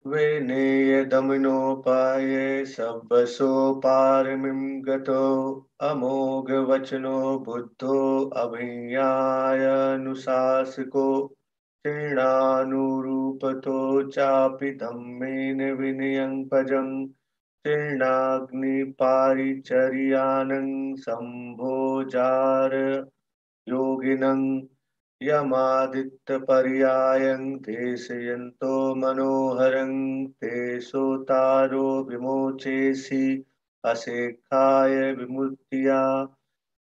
विनेयदमनोपाये सब्बसो पारमिं गतो अमोघवचनो बुद्धो अभिज्ञायानुशासिको तीर्णानुरूपतो चापि धम्मेन विनयं पजं तीर्णाग्निपारिचर्यानं सम्भोजार योगिनं यमादित्यपर्यायं देशयन्तो मनोहरं ते सोतारो विमोचेसि अशेखाय विमुक्त्या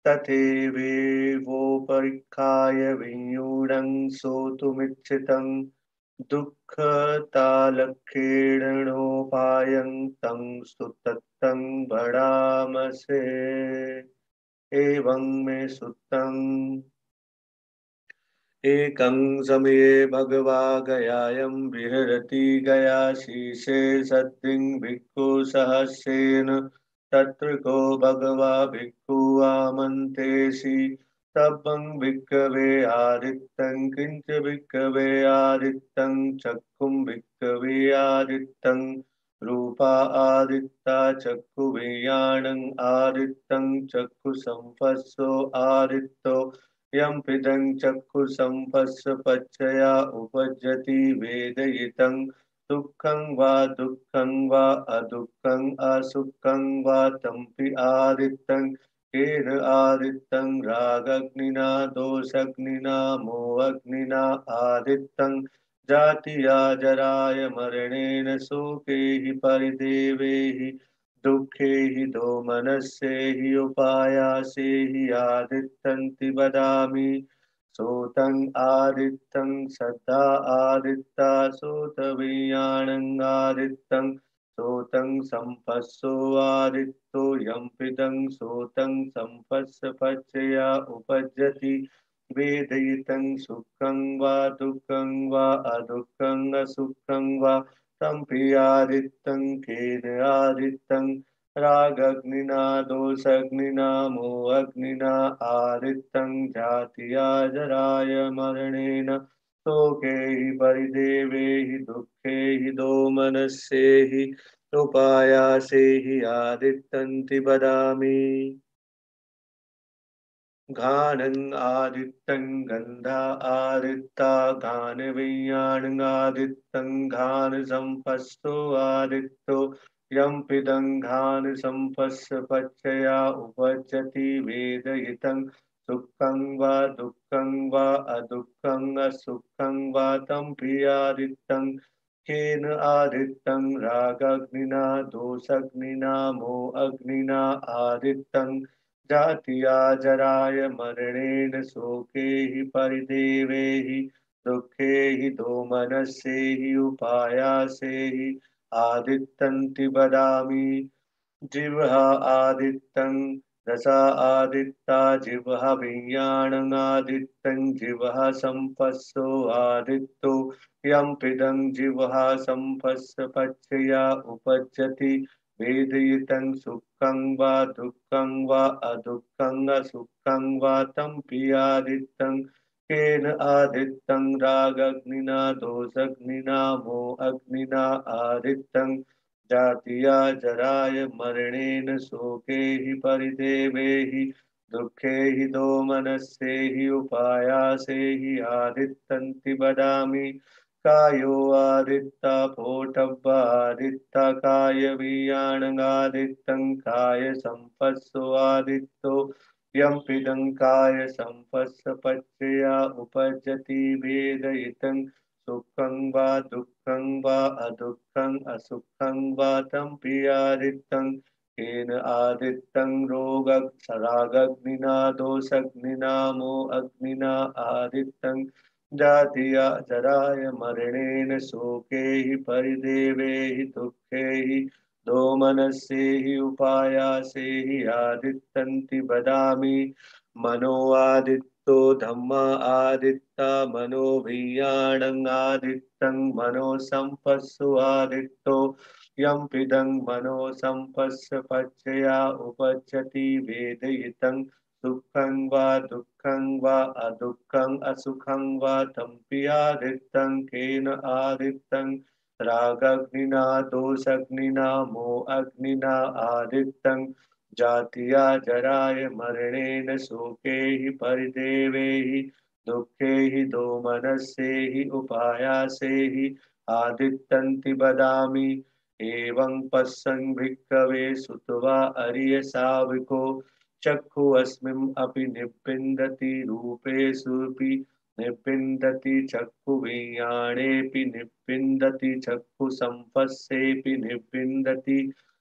तथैवोपरीक्षाय विन्यूनं सोतुमिच्छितं दुःखतालक्षेणोपायं तं सुततं भणामसे एवं मे सुतम् एकं समये भगवा गयायां विहरति गयाशीशे सद्दिं भिक्खु सहस्रेण तत्र को भगवा भिक्खु आमन्त्रेषि तब्बं भिक्खवे आदित्यं किंच भिक्खवे आदित्यं चक्षुं भिक्खवे आदित्यं रूपा आदित्या चक्षु विज्ञानं आदित्यं चक्षु संपस्सो आदित्यो यं पिदं चक्षुसंपस्सपच्चया उपजति वेदयितं सुखं वा अदुःखं असुखं वा तम्पि आदित्यं केन आदित्यं रागग्निना दोषग्निना मोहग्निना आदित्यं जातिया जराय मरणेन शोके हि परिदेवे हि दुःखे हि दोमनस्ये हि उपायासे हि आदित्यन्ति वदामि सोतं आदित्यं सदा आदित्या सोतवीयाणं आदित्यं सोतं सम्पस्सो आदित्यो यम्पिदं सोतं सम्पस्य पच्चया उपजति वेदयितं सुखं वा दुःखं वा अदुःखं असुखं वा सम्प्रियादित्यं केन आदित्यं रागग्निना दोषग्निना मोहग्निना आदित्यं जातिया जराय मरणेन शोके हि परिदेवे हि दुःखे हि दोमनस्ये हि उपायासे हि आदित्यन्ति वदामि घानं आदित्यं गन्धा आदित्या घानविज्ञानं आदित्यं घानसंपस्सो आदित्यो यं पिदं घानसंपस्य पच्चया उपजति वेदयितं सुखं वा दुःखं वा अदुःखं असुखं वा तं प्रियादित्यं केन आदित्यं रागग्निना दोषग्निना मोहग्निना आदित्यं जातिया जराय मरणेन शोके हि परिदेवे हि दुःखे हि दोमनस्ये हि उपायासे हि आदित्यन्ति वदामि जिह्वा आदित्यं दशा आदित्या जिह्वा विज्ञानं आदित्यं जिह्वा संपस्सो आदित्यो यं पिदं जिह्वा संपस्य पच्चया उपजति वेदयितं सुखं वा दुःखं वा अदुःखं असुखं वा तं प्रियादित्यं केन आदित्यं रागग्निना दोषग्निना मोहग्निना आदित्यं जातिया जराय मरणेन शोके हि परिदेवे हि दुःखे हि दोमनस्ये हि उपायासे हि आदित्यन्ति वदामि कायो आदित्या पोटव्वादित्या काय वियाणगादित्यं काय संपत्सो आदित्यो यं पिदं काय संपत्स पच्चया उपजति वेदयितं सुखं वा दुःखं वा अदुःखं असुखं वा तं प्रियादित्यं केन आदित्यं रागग्निना दोषग्निना मोहग्निना आदित्यं जातिया जराय मरणेन शोके हि परिदेवे हि दुःखे हि दोमनस्ये हि उपायासे हि आदित्यन्ति वदामि मनो आदित्यो धम्मा आदित्या मनो विज्ञानं आदित्यं मनो संपस्सु आदित्यो यं पिदं मनो संपस्य पच्चया उपजति वेदयितं सुखं वा दुःखं वा अदुःखं असुखं वा तम्पि आदित्यं केन आदित्यं रागग्निना दोषग्निना मोअग्निना आदित्यं जातिया जराय मरणेन शोके हि परिदेवे हि दुःखे हि दोमनस्ये हि उपायासे हि आदित्यन्ति वदामि। एवं पश्यन् भिक्खवे श्रुत्वा अर्य शावको चक्षु अस्मिन् अपि निब्बिन्दति रूपेषुऽपि निब्बिन्दति चक्षु विज्ञानेऽपि निब्बिन्दति चक्षु संपस्सेऽपि निब्बिन्दति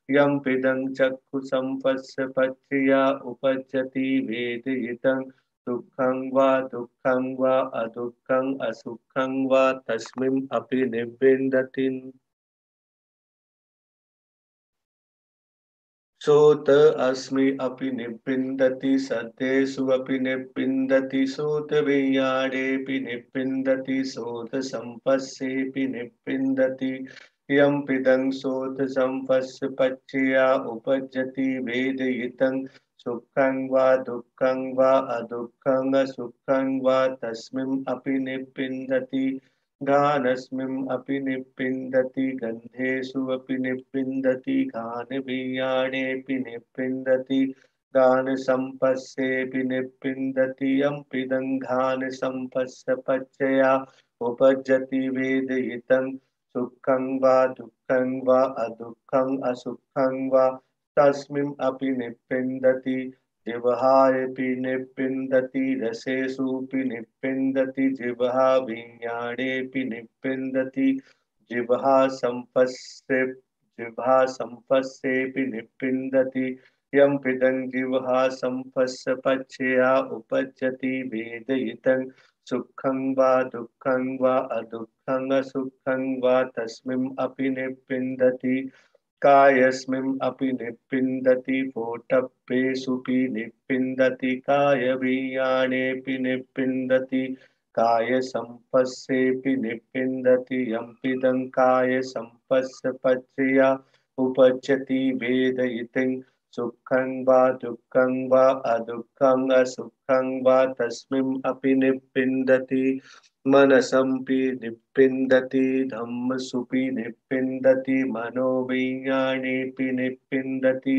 यं पिदं चक्षु संपस्य पच्चया उपज्जति वेदयितं दुःखं वा अदुःखं असुखं वा तस्मिन् अपि निब्बिन्दति। सोत अस्मि अपि निब्बिन्दति सत्येषु अपि निब्बिन्दति सोत विज्ञानेऽपि निब्बिन्दति सोत संपस्सेऽपि निब्बिन्दति यं पिदं सोत संपस्य पच्चया उपज्जति वेदयितं सुखं वा दुःखं वा अदुःखं असुखं वा तस्मिन् अपि निब्बिन्दति। घानस्मिन् अपि निब्बिन्दति गन्धेषु अपि निब्बिन्दति घानविज्ञानेऽपि निब्बिन्दति घानसम्पस्सेऽपि निब्बिन्दति यं पिदं घानसम्पस्य पच्चया उपज्जति वेदयितं सुखं वा दुःखं वा अदुःखं असुखं वा तस्मिन् अपि निब्बिन्दति। जिह्वायपि निब्बिन्दति रसेषुऽपि निब्बिन्दति जिह्वा विज्ञानेऽपि निब्बिन्दति जिह्वा संपस्से जिह्वा संपस्सेऽपि निब्बिन्दति यं पिदं जिह्वा संपस्य पच्चया उपज्जति वेदयितं सुखं वा दुःखं वा अदुःखं असुखं वा तस्मिन् अपि निब्बिन्दति। कायस्मिन् अपि निब्बिन्दति पोटभ्येषुऽपि निब्बिन्दति कायविज्ञानेऽपि निब्बिन्दति कायसम्पस्सेऽपि निब्बिन्दति यम्पिदं कायसम्पस्य पच्चया उपज्जति वेदयितं सुखं वा दुःखं वा अदुःखं असुखं वा तस्मिन् अपि निब्बिन्दति। मनसंपि निब्बिन्दति धम्मसुपि निब्बिन्दति मनोविज्ञानेऽपि निब्बिन्दति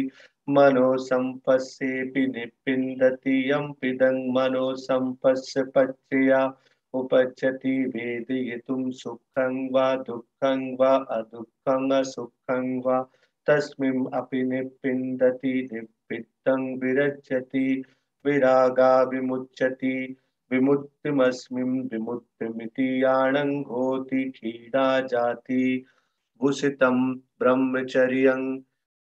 मनो संपस्सेऽपि निब्बिन्दति यं पिदं मनो संपस्य पच्चया उपज्जति वेदयितुं सुखं वा दुःखं वा अदुःखं असुखं वा तस्मिन् अपि निब्बिन्दति। निब्बिद्धं विरज्यति विरागा विमुच्यति विमुक्तिमस्मिन् विमुक्तिमिति यानं होति क्षीणा जाति भूषितं ब्रह्मचर्यं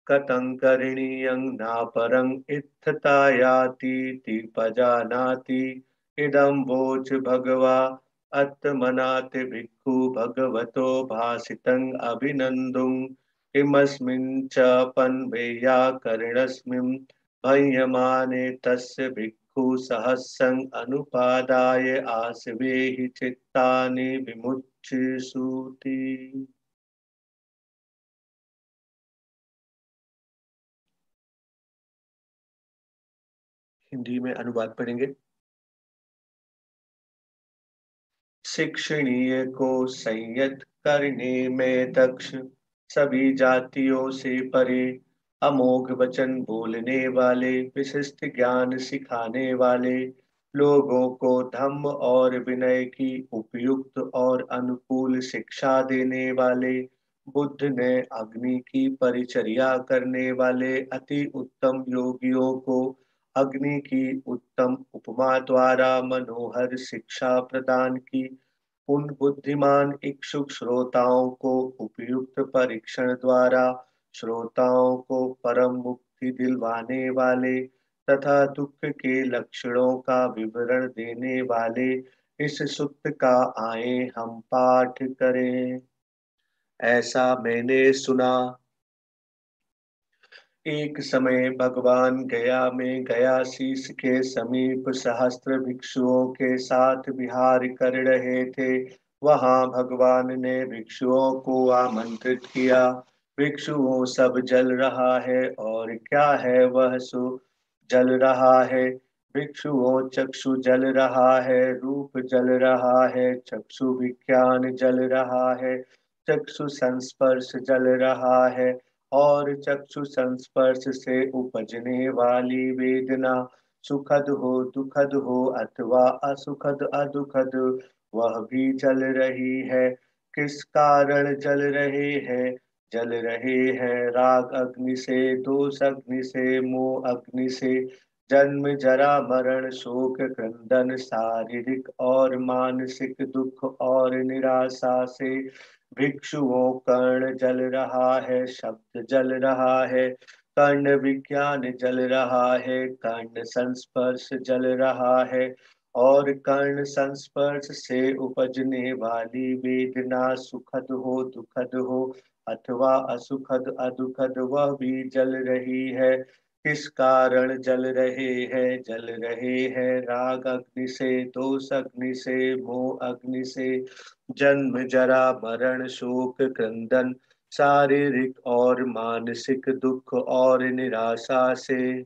कथं करणीयं नापरं इत्थता यातीति पजानाति। इदं वोच भगवा आत्मनाति भिक्खु भगवतो भासितं अभिनन्दुं इमस्मिन् च पन्वेयाकरणस्मिन् भयमाने तस्य भिक्खु सहस्रं अनुपादाय आसवे हि चित्तानि विमुच्यसूति। हिंदी में अनुवाद पढ़ेंगे। शिक्षणीय को संयत करने में दक्ष सभी जातियों से परे अमोघ वचन बोलने वाले विशिष्ट ज्ञान सिखाने वाले लोगों को धम्म और विनय की उपयुक्त और अनुकूल शिक्षा देने वाले बुद्ध ने अग्नि की परिचर्या करने वाले अति उत्तम योगियों को अग्नि की उत्तम उपमा द्वारा मनोहर शिक्षा प्रदान की। उन बुद्धिमान इच्छुक श्रोताओं को उपयुक्त परीक्षण द्वारा श्रोताओं को परम मुक्ति दिलवाने वाले तथा दुख के लक्षणों का विवरण देने वाले इस सूक्त का आए हम पाठ करें। ऐसा मैंने सुना, एक समय भगवान गया में गया शीश के समीप सहस्त्र भिक्षुओं के साथ विहार कर रहे थे। वहां भगवान ने भिक्षुओं को आमंत्रित किया। भिक्षुओं सब जल रहा है और क्या है वह सो जल रहा है। भिक्षुओं चक्षु जल रहा है रूप जल रहा है चक्षु विज्ञान जल रहा है चक्षु संस्पर्श जल रहा है, और चक्षु संस्पर्श से उपजने वाली वेदना सुखद हो दुखद हो अथवा असुखद अदुखद, वह भी जल रही है। किस कारण जल रहे हैं? जल रहे हैं राग अग्नि से, दोष अग्नि से, मोह अग्नि से, जन्म जरा मरण शोक क्रंदन, शारीरिक और मानसिक दुख और निराशा से। भिक्षुओं कर्ण जल रहा है, शब्द जल रहा है, कर्ण विज्ञान जल रहा है, कर्ण संस्पर्श जल रहा है, और कर्ण संस्पर्श से उपजने वाली वेदना सुखद हो दुखद हो अथवा असुखद अदुखद, वह भी जल रही है। किस कारण जल रहे हैं? जल रहे हैं राग अग्नि से, दोष अग्नि से, मोह अग्नि से, जन्म जरा मरण शोक क्रंदन, शारीरिक और मानसिक दुख और निराशा से।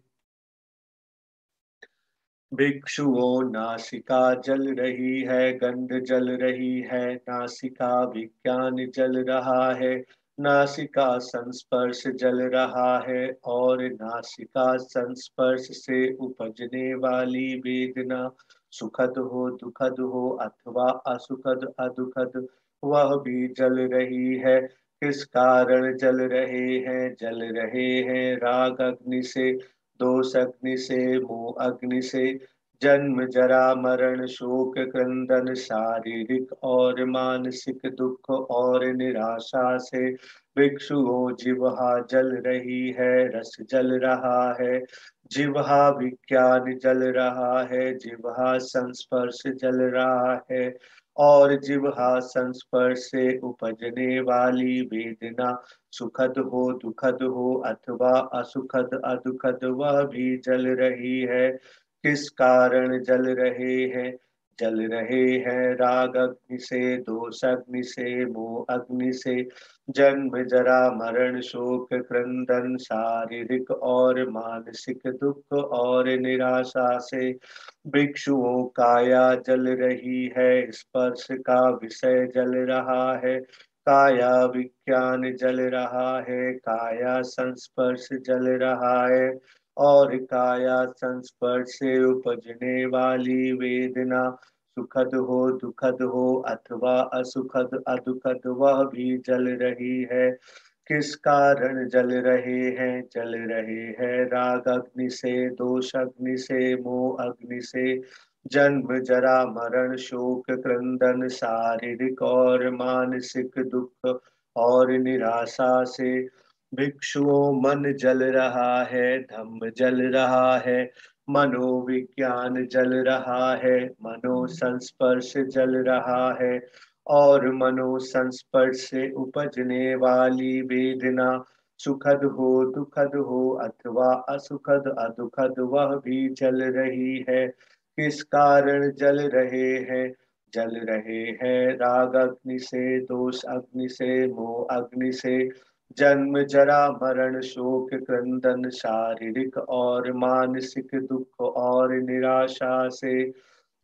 भिक्षुओं नासिका जल रही है, गंध जल रही है, नासिका विज्ञान जल रहा है, नासिका संस्पर्श जल रहा है, और नासिका संस्पर्श से उपजने वाली वेदना सुखद हो दुखद हो अथवा असुखद अदुखद, वह भी जल रही है। किस कारण जल रहे हैं? जल रहे हैं राग अग्नि से, दोष अग्नि से, मोह अग्नि से, जन्म जरा मरण शोक क्रंदन, शारीरिक और मानसिक दुख और निराशा से। भिक्षुओं जिह्वा जल रही है, रस जल रहा है, जिह्वा विज्ञान जल रहा है, जिह्वा संस्पर्श जल रहा है, और जिह्वा संस्पर्श से उपजने वाली वेदना सुखद हो दुखद हो अथवा असुखद अदुखद, वह भी जल रही है। किस कारण जल रहे हैं? जल रहे हैं राग अग्नि से, दोष अग्नि से, मोह अग्नि से, जन्म जरा मरण शोक क्रंदन, शारीरिक और मानसिक दुख और निराशा से। भिक्षुओं काया जल रही है, स्पर्श का विषय जल रहा है, काया विज्ञान जल रहा है, काया संस्पर्श जल रहा है, और काया संस्पर्श से उपजने वाली वेदना सुखद हो दुखद हो अथवा असुखद अदुखद, वह भी जल रही है। किस कारण जल रहे हैं? जल रहे हैं राग अग्नि से, दोष अग्नि से, मोह अग्नि से, जन्म जरा मरण शोक क्रंदन, शारीरिक और मानसिक दुख और निराशा से। भिक्षुओं मन जल रहा है, धम्म जल रहा है, मनोविज्ञान जल रहा है, मनो संस्पर्श जल रहा है, और मनो संस्पर्श से उपजने वाली वेदना सुखद हो दुखद हो अथवा असुखद अदुखद, वह भी जल रही है। किस कारण जल रहे हैं? जल रहे हैं राग अग्नि से, दोष अग्नि से, मोह अग्नि से, जन्म जरा मरण शोक क्रंदन, शारीरिक और मानसिक दुख और निराशा से।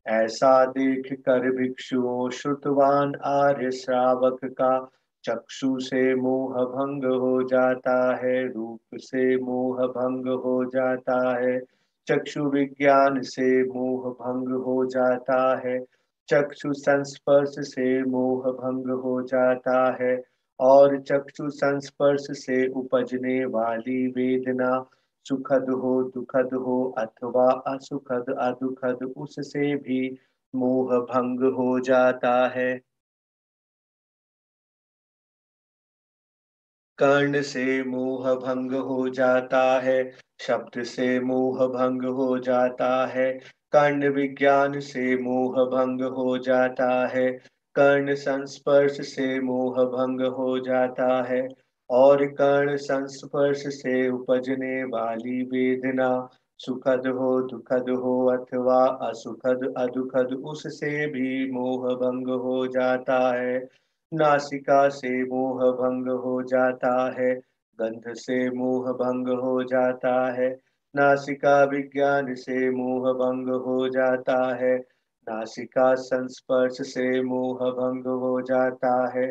ऐसा देख कर भिक्षुओं श्रुतवान आर्य श्रावक का चक्षु से मोह भंग हो जाता है, रूप से मोह भंग हो जाता है, चक्षु विज्ञान से मोह भंग हो जाता है, चक्षु संस्पर्श से मोह भंग हो जाता है, और चक्षु संस्पर्श से उपजने वाली वेदना सुखद हो दुखद हो अथवा असुखद अदुखद, उससे भी मोह भंग हो जाता है। कर्ण से मोह भंग हो जाता है, शब्द से मोह भंग हो जाता है, कर्ण विज्ञान से मोह भंग हो जाता है, कर्ण संस्पर्श से मोह भंग हो जाता है, और कर्ण संस्पर्श से उपजने वाली वेदना सुखद हो दुखद हो अथवा असुखद अदुखद, उससे भी मोह भंग हो जाता है। नासिका से मोह भंग हो जाता है, गंध से मोह भंग हो जाता है, नासिका विज्ञान से मोह भंग हो जाता है, नासिका संस्पर्श से मोह भंग हो जाता है,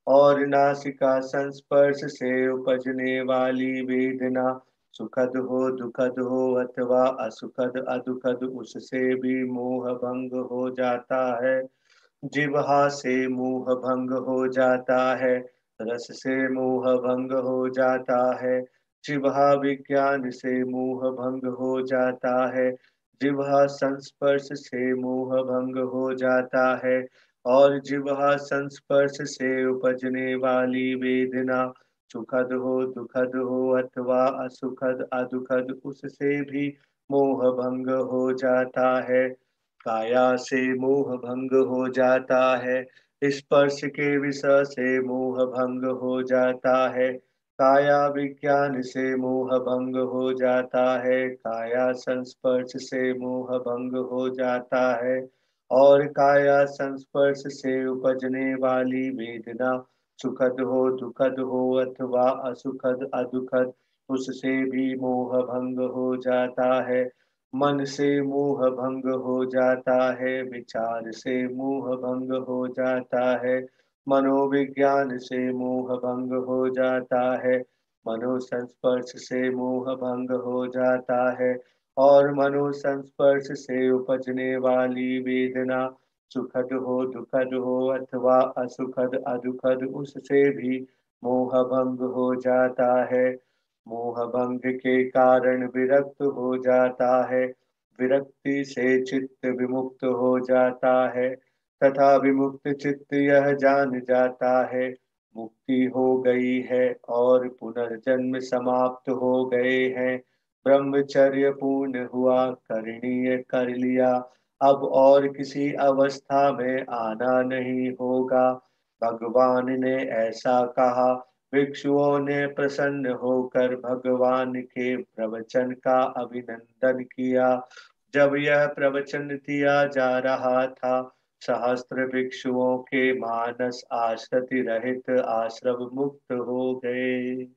और नासिका संस्पर्श से उपजने वाली वेदना सुखद हो दुखद हो अथवा असुखद अदुखद उससे भी मोह भंग हो जाता है। जिह्वा से मोह भंग हो जाता है, रस से मोह भंग हो जाता है, जिह्वा विज्ञान से मोह भंग हो जाता है, जिह्वा संस्पर्श से मोह भंग हो जाता है, और जिह्वा संस्पर्श से उपजने वाली वेदना सुखद हो दुखद हो अथवा असुखद अदुखद उससे भी मोह भंग हो जाता है। काया से मोह भंग हो जाता है, स्पर्श के विषय से मोह भंग हो जाता है, काया विज्ञान से मोह भंग हो जाता है, काया संस्पर्श से मोह भंग हो जाता है, और काया संस्पर्श से उपजने वाली वेदना सुखद हो दुखद हो अथवा असुखद अदुखद उससे भी मोह भंग हो जाता है। मन से मोह भंग हो जाता है, विचार से मोह भंग हो जाता है, मनोविज्ञान से मोह भंग हो जाता है, मनोसंस्पर्श से मोह भंग हो जाता है, और मनोसंस्पर्श से उपजने वाली वेदना सुखद हो दुखद हो अथवा असुखद अदुखद उससे भी मोह भंग हो जाता है। मोह भंग के कारण विरक्त हो जाता है, विरक्ति से चित्त विमुक्त हो जाता है, तथा विमुक्त चित्त यह जान जाता है मुक्ति हो गई है और पुनर्जन्म समाप्त हो गए हैं। ब्रह्मचर्य पूर्ण हुआ, करणीय कर लिया, अब और किसी अवस्था में आना नहीं होगा। भगवान ने ऐसा कहा। भिक्षुओं ने प्रसन्न होकर भगवान के प्रवचन का अभिनंदन किया। जब यह प्रवचन दिया जा रहा था, सहस्त्र भिक्षुओं के मानस आसक्ति रहित आश्रम मुक्त हो गए।